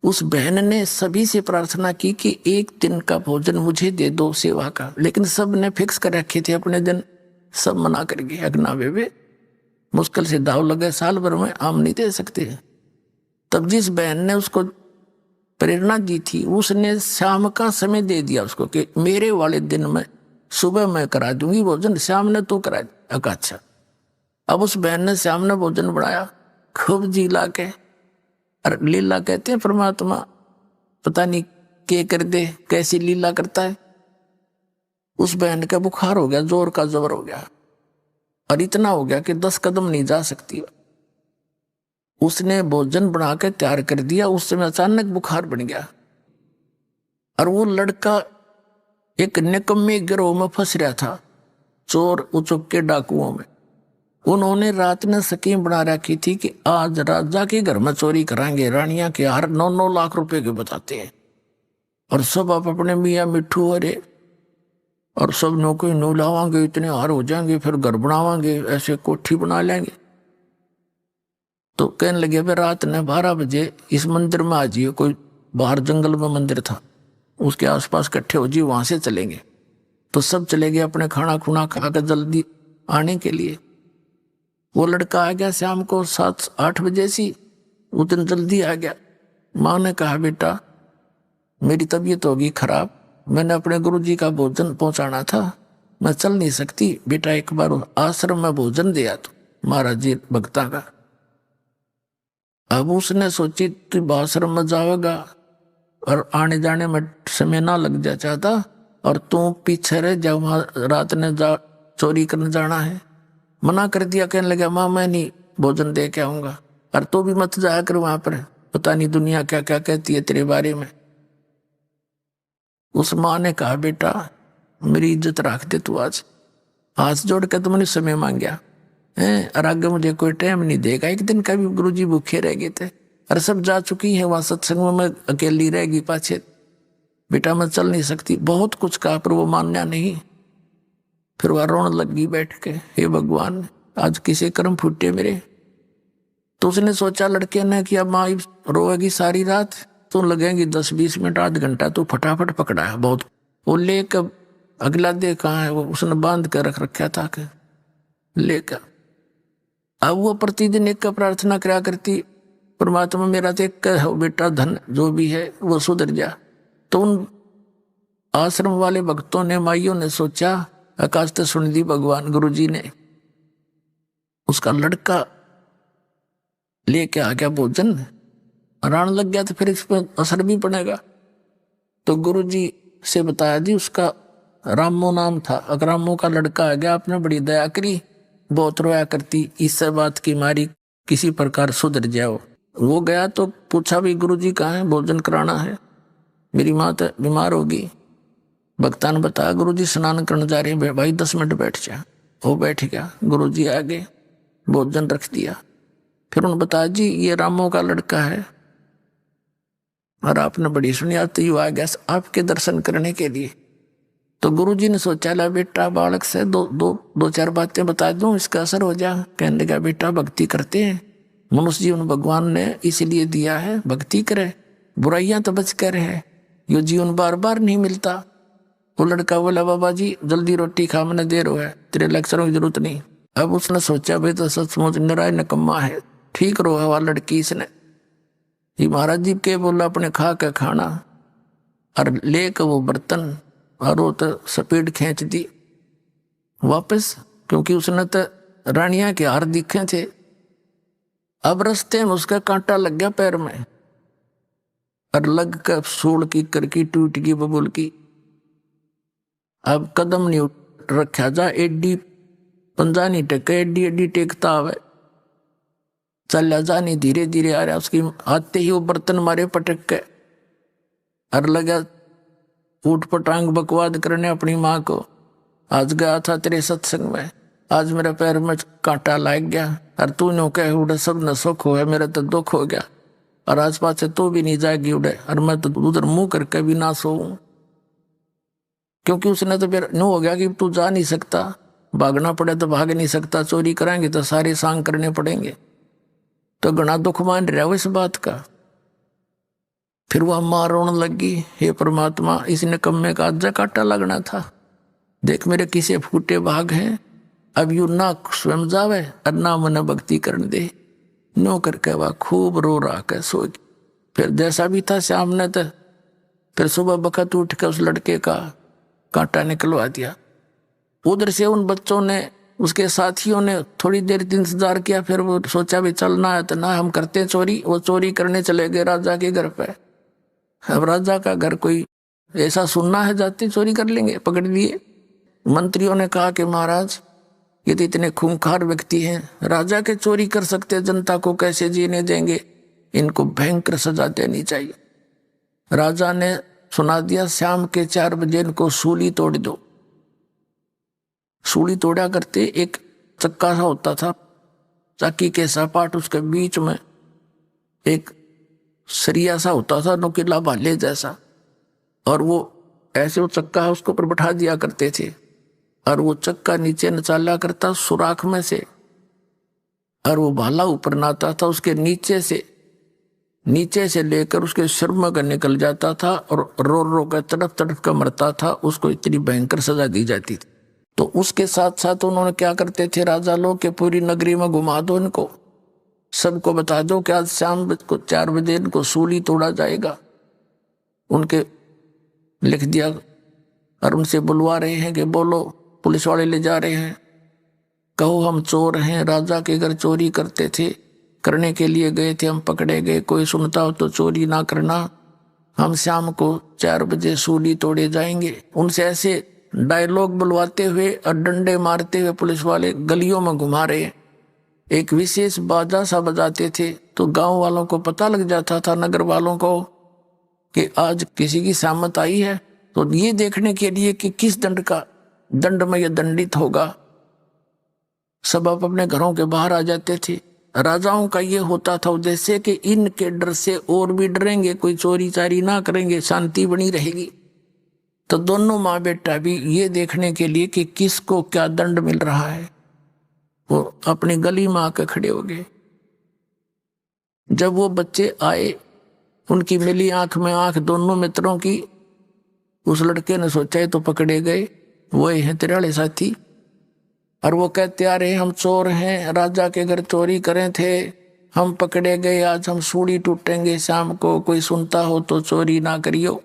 उस बहन ने सभी से प्रार्थना की कि एक दिन का भोजन मुझे दे दो सेवा का, लेकिन सब ने फिक्स कर रखे थे अपने दिन, सब मना कर गए। अगना वे मुश्किल से दाव लगे, साल भर में आम नहीं दे सकते। तब जिस बहन ने उसको प्रेरणा दी थी, उसने शाम का समय दे दिया उसको कि मेरे वाले दिन में सुबह मैं करा दूंगी भोजन, शाम ने तो करा दिया। अच्छा, अब उस बहन ने शाम ने भोजन बनाया खूब जी ला के। और लीला कहते हैं परमात्मा पता नहीं क्या कर दे, कैसी लीला करता है। उस बहन का बुखार हो गया, जोर का जबर हो गया, और इतना हो गया कि 10 कदम नहीं जा सकती। उसने भोजन बना के तैयार कर दिया, उस समय अचानक बुखार बन गया। और वो लड़का एक निकम्मे गिरोह में फंस रहा था, चोर उचक के डाकुओं में। उन्होंने रात में स्कीम बना रखी थी कि आज राजा के घर में चोरी कराएंगे। रानियां के हार 9-9 लाख रुपए के बताते हैं, और सब आप अपने मियाँ मिट्ठू अरे और सब नौकरी नो लावांगे, इतने हार हो जाएंगे, फिर घर बनावांगे, ऐसे कोठी बना लेंगे। तो कहने लगे भाई रात ने 12 बजे इस मंदिर में आ जाइए। कोई बाहर जंगल में मंदिर था, उसके आसपास इकट्ठे हो जी, वहां से चलेंगे। तो सब चले गए अपने खाना खुना खा कर जल्दी आने के लिए। वो लड़का आ गया शाम को 7-8 बजे सी, उस दिन जल्दी आ गया। माँ ने कहा बेटा मेरी तबीयत होगी खराब, मैंने अपने गुरुजी का भोजन पहुंचाना था, मैं चल नहीं सकती, बेटा एक बार आश्रम में भोजन दिया तो महाराज जी भक्ता का। अब उसने सोची तू आश्रम में जाएगा और आने जाने में समय ना लग जा चाहता, और तू पीछे रह जा, वहां रात ने जा चोरी करने जाना है। मना कर दिया, कहने लगा माँ मैं नहीं भोजन दे के आऊंगा, और तू भी मत जाया कर वहां पर, पता नहीं दुनिया क्या क्या कहती है तेरे बारे में। उस माँ ने कहा बेटा मेरी इज्जत रख दे, तू आज हाथ जोड़ के तुमने समय मांगया है, और आगे मुझे कोई टाइम नहीं देगा। एक दिन का भी गुरुजी भूखे रह गए थे, और सब जा चुकी है वहां सत्संग में, मैं अकेली रहेगी पाछे। बेटा मैं चल नहीं सकती, बहुत कुछ कहा पर वो मानना नहीं। फिर वह रोने लगी बैठ के, हे भगवान आज किसे कर्म फूटे मेरे। तो उसने सोचा लड़के ने कि अब माँ रोएगी सारी रात, तो लगेंगी 10-20 मिनट आध घंटा, तो फटाफट पकड़ा है बहुत। वो लेकर अगला दे कहाँ है, वो उसने बांध कर रख रखा था कि लेकर। अब वो प्रतिदिन एक का प्रार्थना करा करती, परमात्मा मेरा तो एक हो बेटा, धन जो भी है वो सुधर जा। तो उन आश्रम वाले भक्तों ने माइयों ने सोचा, आकाश तो सुन दी भगवान गुरुजी ने। उसका लड़का लेके आ गया भोजन, रान लग गया तो फिर इस पर असर भी पड़ेगा। तो गुरुजी से बताया जी उसका रामो नाम था, रामो का लड़का आ गया, आपने बड़ी दया करी, बहुत रोया करती, इस बात की मारी किसी प्रकार सुधर जाओ। वो गया तो पूछा भी गुरुजी कहाँ है, भोजन कराना है, मेरी माँ तो बीमार होगी। भक्ता ने बताया गुरुजी स्नान करने जा रहे हैं, भाई 10 मिनट बैठ जा। वो बैठ गया, गुरुजी आ गए, भोजन रख दिया। फिर उन्होंने बताया जी ये रामो का लड़का है, और आपने बड़ी सुनियाती युवा आ गया आपके दर्शन करने के लिए। तो गुरुजी ने सोचा ला बेटा बालक से दो चार बातें बता दूं, इसका असर हो जा। कहने लगा बेटा भक्ति करते हैं, मनुष्य जीवन भगवान ने इसलिए दिया है, भक्ति करे, बुराइयां तो बच कर है, यो जीवन बार बार नहीं मिलता। वो लड़का बोला बाबा जी जल्दी रोटी खा, मैंने देर हो है, तेरे लेक्चरों की जरूरत नहीं। अब उसने सोचा भाई तो सचमुच निराय नकम्मा है, ठीक रो है लड़की। इसने ये महाराज जी के बोला अपने खा के खाना, और ले के वो बर्तन, और वो तो स्पीड खींच दी वापस, क्योंकि उसने तो रानिया के हार दिखे थे। अब रास्ते में उसका कांटा लग गया पैर में, और लग कर सूड़ की करकी टूट गई बबुल की। अब कदम नहीं रखा जा, एडी पंजा नहीं टेके, एडी एडी टेकता आवे, चल जा नहीं, धीरे धीरे आ रहा। उसकी आते ही वो बर्तन मारे पटक के, और लगा ऊट पटांग बकवाद करने अपनी माँ को, आज गया था तेरे सत्संग में, आज मेरे पैर में कांटा लग गया, और तू नो कह उड़े सब न सुख हो है, मेरा तो दुख हो गया, और आज पास से तू भी नहीं जाएगी उड़े, और मैं तो उधर मुंह करके भी ना सोऊं। क्योंकि उसने तो फिर नो हो गया कि तू जा नहीं सकता, भागना पड़े तो भाग नहीं सकता, चोरी कराएंगे तो सारे सांग करने पड़ेंगे। तो घना दुख मान रहा हो इस बात का। फिर वह माँ रोने लगी, हे परमात्मा, इस निकम्मे का अज्जा काटा लगना था। देख मेरे किसे फूटे भाग हैं, अब यू ना स्वयं जावे और ना मन भक्ति करने दे। नो करके वह खूब रो रहा के सो गई। फिर जैसा भी था श्याम ने तो फिर सुबह बखत उठ के उस लड़के का कांटा निकलवा दिया। उधर से उन बच्चों ने, उसके साथियों ने थोड़ी देर इंतजार किया। फिर वो सोचा भी चलना है तो ना हम करते चोरी। वो चोरी करने चले गए राजा के घर पे। अब राजा का घर कोई ऐसा सुनना है, जाते चोरी कर लेंगे, पकड़ लिए। मंत्रियों ने कहा कि महाराज ये तो इतने खूंखार व्यक्ति हैं, राजा के चोरी कर सकते, जनता को कैसे जीने देंगे, इनको भयंकर सजा देनी चाहिए। राजा ने सुना दिया, शाम के 4 बजे इनको सूली तोड़ दो। सूली तोड़ा करते एक चक्का सा होता था, चक्की के सपाट उसके बीच में एक सरिया सा होता था, नुकीला भाले जैसा, और वो ऐसे वो चक्का उसको पर बैठा दिया करते थे, और वो चक्का नीचे नचाला करता सुराख में से, और वो भाला ऊपर नाता था, उसके नीचे से लेकर उसके सिर में का निकल जाता था, और रो रो कर तड़प तड़प कर मरता था। उसको इतनी भयंकर सजा दी जाती थी। तो उसके साथ साथ उन्होंने क्या करते थे राजा लोग के, पूरी नगरी में घुमा दो इनको, सबको बता दो कि आज शाम को 4 बजे इनको सूली तोड़ा जाएगा। उनके लिख दिया और उनसे बुलवा रहे हैं कि बोलो, पुलिस वाले ले जा रहे हैं, कहो हम चोर हैं, राजा के घर चोरी करते थे, करने के लिए गए थे, हम पकड़े गए, कोई सुनता हो तो चोरी ना करना, हम शाम को 4 बजे सूली तोड़े जाएंगे। उनसे ऐसे डायलॉग बुलवाते हुए और डंडे मारते हुए पुलिस वाले गलियों में घुमा रहे। एक विशेष बाजा सा बजाते थे, तो गांव वालों को पता लग जाता था, नगर वालों को, कि आज किसी की शामत आई है। तो ये देखने के लिए कि किस दंड में यह दंडित होगा, सब अपने घरों के बाहर आ जाते थे। राजाओं का ये होता था उद्देश्य कि इनके डर से और भी डरेंगे, कोई चोरी चारी ना करेंगे, शांति बनी रहेगी। तो दोनों माँ बेटा भी ये देखने के लिए कि किसको क्या दंड मिल रहा है, वो अपनी गली में आकर खड़े हो गए। जब वो बच्चे आए, उनकी मिली आंख में आंख दोनों मित्रों की, उस लड़के ने सोचा तो पकड़े गए, वही हैं तेरे वाले साथी। और वो कहते आ रहे हम चोर हैं, राजा के घर चोरी करे थे, हम पकड़े गए, आज हम सूली टूटेंगे शाम को, कोई सुनता हो तो चोरी ना करियो।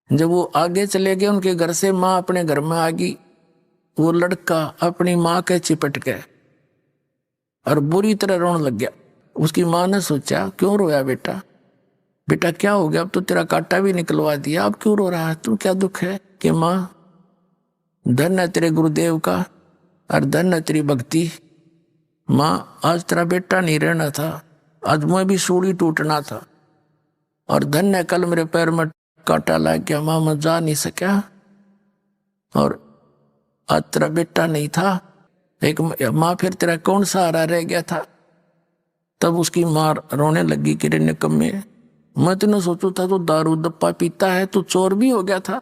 जब वो आगे चले गए उनके घर से, माँ अपने घर में आ गई। वो लड़का अपनी माँ के चिपट गया और बुरी तरह रोने लग गया। उसकी माँ ने सोचा, क्यों रोया बेटा, बेटा क्या हो गया, अब तो तेरा कांटा भी निकलवा दिया, अब क्यों रो रहा है, तू क्या दुख है। कि माँ धन है तेरे गुरुदेव का और धन है तेरी भक्ति। माँ आज तेरा बेटा नहीं रहना था, आज मैं भी सूली टूटना था, और धन है कल मेरे पैर में कांटा लग गया, माँ मैं जा नहीं सका, और आज तेरा बेटा नहीं था। एक माँ फिर तेरा कौन सहारा रह गया था। तब उसकी माँ रोने लगी कि रे निकम्मे, मैं तो सोचू था तू दारू दप्पा पीता है, तू चोर भी हो गया था।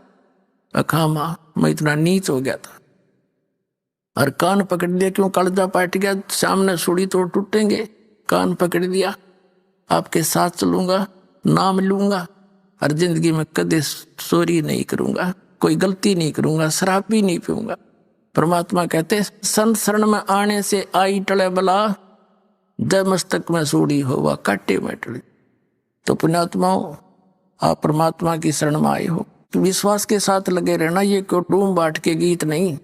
अखा माँ मैं इतना नीच हो गया था, और कान पकड़ लिया, क्यों कलजा पाट गया, सामने सूली तोड़ टूटेंगे। कान पकड़ दिया, आपके साथ चलूंगा, नाम लूंगा, और जिंदगी में कदे चोरी नहीं करूंगा, कोई गलती नहीं करूंगा, शराब भी नहीं पीऊंगा। परमात्मा कहते संत शरण में आने से आई टले बला, जय मस्तक में सूड़ी होवा काटे में टले। तो पुण्यात्माओं, आप परमात्मा की शरण में आए हो, विश्वास के साथ लगे रहना। ये क्यों डूम बांट के गीत नहीं,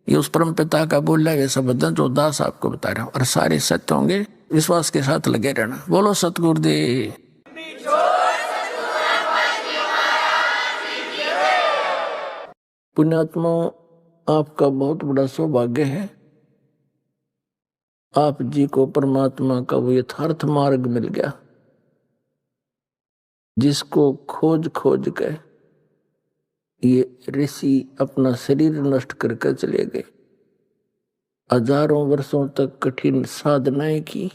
ये उस परम पिता का बोला हुआ शब्द जो दास आपको बता रहा हूं, और सारे सत्य होंगे। विश्वास के साथ लगे रहना। बोलो सतगुरुदेव। पुण्यात्माओं, आपका बहुत बड़ा सौभाग्य है, आप जी को परमात्मा का वो यथार्थ मार्ग मिल गया, जिसको खोज खोज के ये ऋषि अपना शरीर नष्ट करके चले गए, हजारों वर्षों तक कठिन साधनाएं की,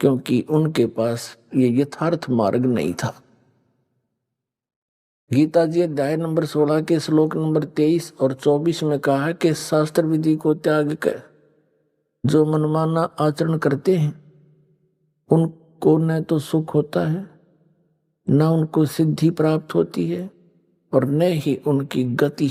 क्योंकि उनके पास ये यथार्थ मार्ग नहीं था। गीता जी अध्याय नंबर 16 के श्लोक नंबर 23 और 24 में कहा है कि शास्त्र विधि को त्याग कर जो मनमाना आचरण करते हैं को न तो सुख होता है, न उनको सिद्धि प्राप्त होती है और न ही उनकी गति